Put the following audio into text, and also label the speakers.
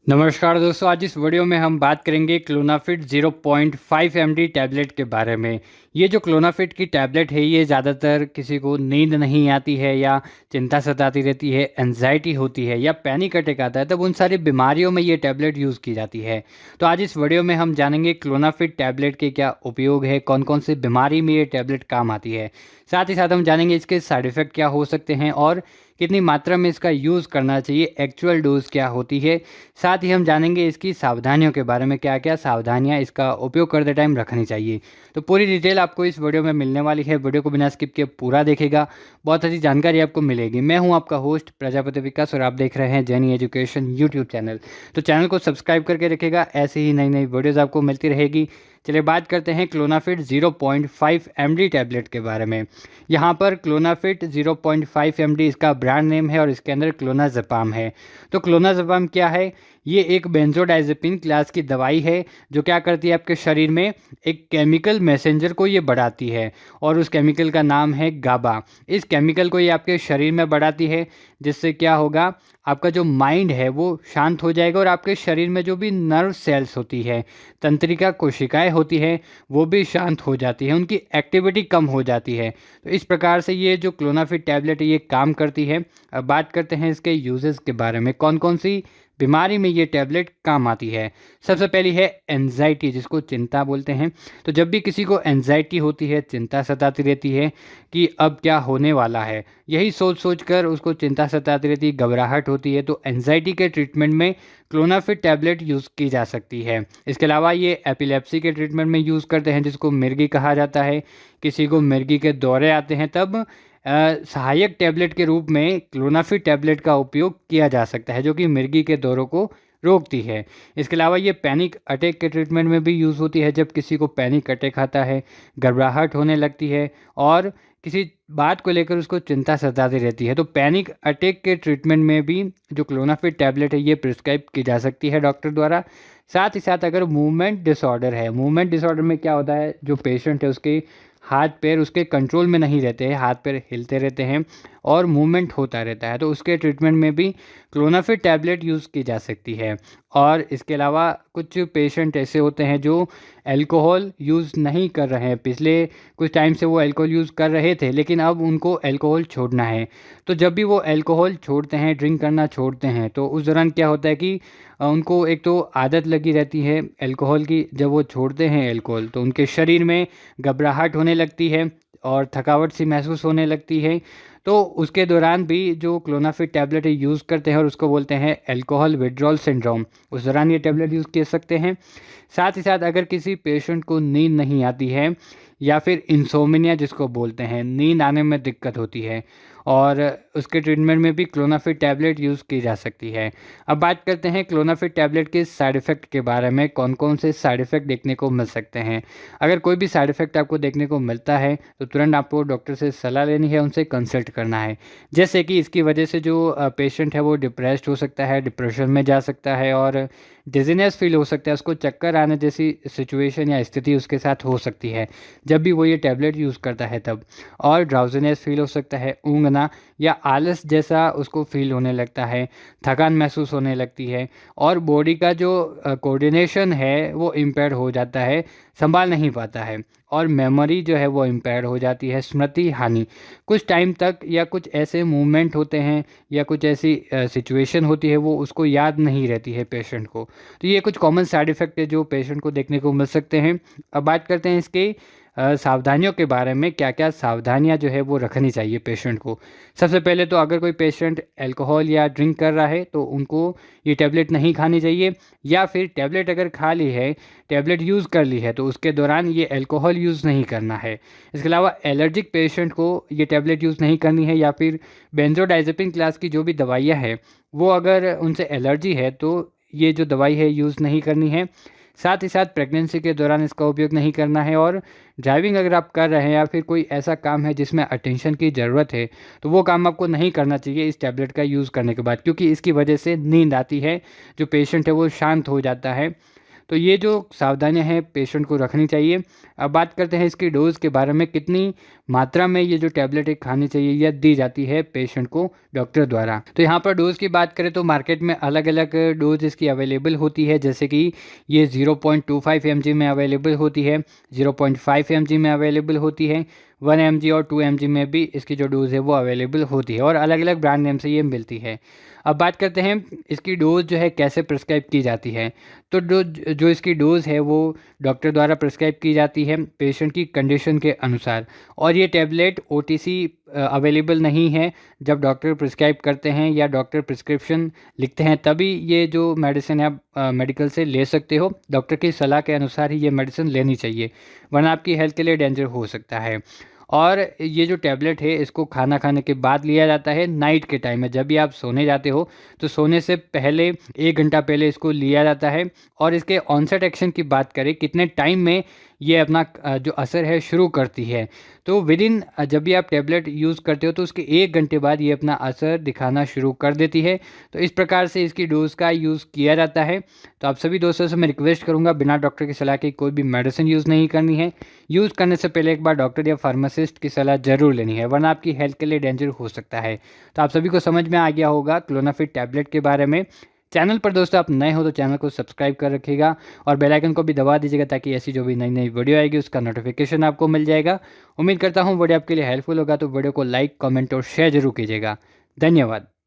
Speaker 1: नमस्कार दोस्तों, आज इस वीडियो में हम बात करेंगे क्लोनाफिट 0.5 md टैबलेट के बारे में। ये जो क्लोनाफिट की टैबलेट है, ये ज़्यादातर किसी को नींद नहीं आती है या चिंता सताती रहती है, एंजाइटी होती है या पैनिक अटैक आता है, तब उन सारी बीमारियों में ये टैबलेट यूज़ की जाती है। तो आज इस वीडियो में हम जानेंगे क्लोनाफिट टैबलेट के क्या उपयोग है, कौन कौन सी बीमारी में ये टैबलेट काम आती है। साथ ही साथ हम जानेंगे इसके साइड इफ़ेक्ट क्या हो सकते हैं और कितनी मात्रा में इसका यूज़ करना चाहिए, एक्चुअल डोज क्या होती है। साथ ही हम जानेंगे इसकी सावधानियों के बारे में, क्या क्या सावधानियां इसका उपयोग करते टाइम रखनी चाहिए। तो पूरी डिटेल आपको इस वीडियो में मिलने वाली है। वीडियो को बिना स्किप किए पूरा देखेगा, बहुत अच्छी जानकारी आपको मिलेगी। मैं हूं आपका होस्ट प्रजापति विकास और आप देख रहे हैं जैनी एजुकेशन यूट्यूब चैनल। तो चैनल को सब्सक्राइब करके रखिएगा, ऐसे ही नई नई वीडियोज़ आपको मिलती रहेगी। चलिए बात करते हैं क्लोनाफिट 0.5 md टैबलेट के बारे में। यहाँ पर क्लोनाफिट 0.5 md इसका ब्रांड नेम है और इसके अंदर क्लोनाज़ेपाम है। तो क्लोनाज़ेपाम क्या है? ये एक बेंजोडाइजेपिन क्लास की दवाई है जो क्या करती है, आपके शरीर में एक केमिकल मैसेंजर को ये बढ़ाती है और उस केमिकल का नाम है गाबा। इस केमिकल को ये आपके शरीर में बढ़ाती है, जिससे क्या होगा, आपका जो माइंड है वो शांत हो जाएगा और आपके शरीर में जो भी नर्व सेल्स होती है, तंत्रिका कोशिकाएं होती हैं, वो भी शांत हो जाती है, उनकी एक्टिविटी कम हो जाती है। तो इस प्रकार से ये जो क्लोनाफिट टैबलेट है ये काम करती है। अब बात करते हैं इसके यूजेस के बारे में, कौन कौन सी बीमारी में ये टैबलेट काम आती है। सबसे पहली है एंजाइटी, जिसको चिंता बोलते हैं। तो जब भी किसी को एंजाइटी होती है, चिंता सताती रहती है कि अब क्या होने वाला है, यही सोच सोच कर उसको चिंता सताती रहती है, घबराहट होती है, तो एंजाइटी के ट्रीटमेंट में क्लोनाफिट टैबलेट यूज़ की जा सकती है। इसके अलावा ये एपिलेप्सी के ट्रीटमेंट में यूज़ करते हैं, जिसको मिर्गी कहा जाता है। किसी को मिर्गी के दौरे आते हैं, तब सहायक टैबलेट के रूप में क्लोनाफिट टैबलेट का उपयोग किया जा सकता है, जो कि मिर्गी के दौरों को रोकती है। इसके अलावा ये पैनिक अटैक के ट्रीटमेंट में भी यूज़ होती है। जब किसी को पैनिक अटैक आता है, घबराहट होने लगती है और किसी बात को लेकर उसको चिंता सताती रहती है, तो पैनिक अटैक के ट्रीटमेंट में भी जो क्लोनाफिट टैबलेट है ये प्रिस्क्राइब की जा सकती है डॉक्टर द्वारा। साथ ही साथ अगर मूवमेंट डिसऑर्डर है, मूवमेंट डिसऑर्डर में क्या होता है, जो पेशेंट है उसके हाथ पैर उसके कंट्रोल में नहीं रहते हैं, हाथ पैर हिलते रहते हैं और मूवमेंट होता रहता है, तो उसके ट्रीटमेंट में भी क्लोनाफिट टैबलेट यूज़ की जा सकती है। और इसके अलावा कुछ पेशेंट ऐसे होते हैं जो अल्कोहल यूज़ नहीं कर रहे हैं, पिछले कुछ टाइम से वो अल्कोहल यूज़ कर रहे थे लेकिन अब उनको अल्कोहल छोड़ना है। तो जब भी वो अल्कोहल छोड़ते हैं, ड्रिंक करना छोड़ते हैं, तो उस दौरान क्या होता है कि उनको एक तो आदत लगी रहती है अल्कोहल की। जब वो छोड़ते हैं अल्कोहल, तो उनके शरीर में घबराहट होने लगती है और थकावट सी महसूस होने लगती है। तो उसके दौरान भी जो क्लोनाफिट टैबलेट यूज़ करते हैं और उसको बोलते हैं अल्कोहल विड्रॉल सिंड्रोम, उस दौरान ये टैबलेट यूज़ कर सकते हैं। साथ ही साथ अगर किसी पेशेंट को नींद नहीं आती है या फिर इंसोमिनिया जिसको बोलते हैं, नींद आने में दिक्कत होती है, और उसके ट्रीटमेंट में भी क्लोनाफिट टैबलेट यूज़ की जा सकती है। अब बात करते हैं क्लोनाफिट टैबलेट के साइड इफ़ेक्ट के बारे में, कौन कौन से साइड इफ़ेक्ट देखने को मिल सकते हैं। अगर कोई भी साइड इफ़ेक्ट आपको देखने को मिलता है तो तुरंत आपको डॉक्टर से सलाह लेनी है, उनसे कंसल्ट करना है। जैसे कि इसकी वजह से जो पेशेंट है वो डिप्रेस्ड हो सकता है, डिप्रेशन में जा सकता है और डिजीनेस फील हो सकता है, उसको चक्कर आने जैसी सिचुएशन या स्थिति उसके साथ हो सकती है जब भी वो ये टैबलेट यूज़ करता है तब। और ड्राउजीनेस फील हो सकता है, ऊँघना या आलस जैसा उसको फील होने लगता है, थकान महसूस होने लगती है और बॉडी का जो कोऑर्डिनेशन है वो इम्पेयर हो जाता है, संभाल नहीं पाता है और मेमोरी जो है वो इम्पेयर हो जाती है, स्मृति हानि कुछ टाइम तक, या कुछ ऐसे मूवमेंट होते हैं या कुछ ऐसी सिचुएशन होती है वो उसको याद नहीं रहती है पेशेंट को। तो ये कुछ कॉमन साइड इफ़ेक्ट है जो पेशेंट को देखने को मिल सकते हैं। अब बात करते हैं इसके सावधानियों के बारे में, क्या क्या सावधानियां जो है वो रखनी चाहिए पेशेंट को। सबसे पहले तो अगर कोई पेशेंट अल्कोहल या ड्रिंक कर रहा है तो उनको ये टैबलेट नहीं खानी चाहिए, या फिर टैबलेट अगर खा ली है, टैबलेट यूज़ कर ली है, तो उसके दौरान ये अल्कोहल यूज़ नहीं करना है। इसके अलावा एलर्जिक पेशेंट को ये टैबलेट यूज़ नहीं करनी है, या फिर बेंजोडाइजेपिन क्लास की जो भी दवाइयाँ हैं वो अगर उनसे एलर्जी है तो ये जो दवाई है यूज़ नहीं करनी है। साथ ही साथ प्रेगनेंसी के दौरान इसका उपयोग नहीं करना है, और ड्राइविंग अगर आप कर रहे हैं या फिर कोई ऐसा काम है जिसमें अटेंशन की ज़रूरत है तो वो काम आपको नहीं करना चाहिए इस टैबलेट का यूज़ करने के बाद, क्योंकि इसकी वजह से नींद आती है, जो पेशेंट है वो शांत हो जाता है। तो ये जो सावधानियां हैं पेशेंट को रखनी चाहिए। अब बात करते हैं इसकी डोज़ के बारे में, कितनी मात्रा में ये जो टैबलेट है खानी चाहिए या दी जाती है पेशेंट को डॉक्टर द्वारा। तो यहाँ पर डोज़ की बात करें तो मार्केट में अलग अलग डोज इसकी अवेलेबल होती है, जैसे कि ये 0.25 mg में अवेलेबल होती है, 0.5 mg में अवेलेबल होती है, 1 mg और 2 mg में भी इसकी जो डोज़ है वो अवेलेबल होती है और अलग अलग ब्रांड नेम से ये मिलती है। अब बात करते हैं इसकी डोज़ जो है कैसे प्रिस्क्राइब की जाती है। तो जो इसकी डोज़ है वो डॉक्टर द्वारा प्रिस्क्राइब की जाती है पेशेंट की कंडीशन के अनुसार, और ये टैबलेट ओटीसी अवेलेबल नहीं है। जब डॉक्टर प्रिस्क्राइब करते हैं या डॉक्टर प्रिस्क्रिप्शन लिखते हैं तभी ये जो मेडिसिन आप मेडिकल से ले सकते हो। डॉक्टर की सलाह के अनुसार ही ये मेडिसिन लेनी चाहिए, वरना आपकी हेल्थ के लिए डेंजर हो सकता है। और ये जो टैबलेट है इसको खाना खाने के बाद लिया जाता है, नाइट के टाइम में जब भी आप सोने जाते हो तो सोने से पहले 1 घंटा पहले इसको लिया जाता है। और इसके ऑनसेट एक्शन की बात करें, कितने टाइम में ये अपना जो असर है शुरू करती है, तो विद इन जब भी आप टैबलेट यूज़ करते हो तो उसके 1 घंटे बाद ये अपना असर दिखाना शुरू कर देती है। तो इस प्रकार से इसकी डोज़ का यूज़ किया जाता है। तो आप सभी दोस्तों से मैं रिक्वेस्ट करूंगा, बिना डॉक्टर की सलाह के कोई भी मेडिसिन यूज़ नहीं करनी है। यूज़ करने से पहले एक बार डॉक्टर या फार्मासिस्ट की सलाह ज़रूर लेनी है, वरना आपकी हेल्थ के लिए डेंजर हो सकता है। तो आप सभी को समझ में आ गया होगा क्लोनाफिट टैबलेट के बारे में। चैनल पर दोस्तों आप नए हो तो चैनल को सब्सक्राइब कर रखिएगा और बेल आइकन को भी दबा दीजिएगा, ताकि ऐसी जो भी नई नई वीडियो आएगी उसका नोटिफिकेशन आपको मिल जाएगा। उम्मीद करता हूँ वीडियो आपके लिए हेल्पफुल होगा, तो वीडियो को लाइक, कमेंट और शेयर जरूर कीजिएगा। धन्यवाद।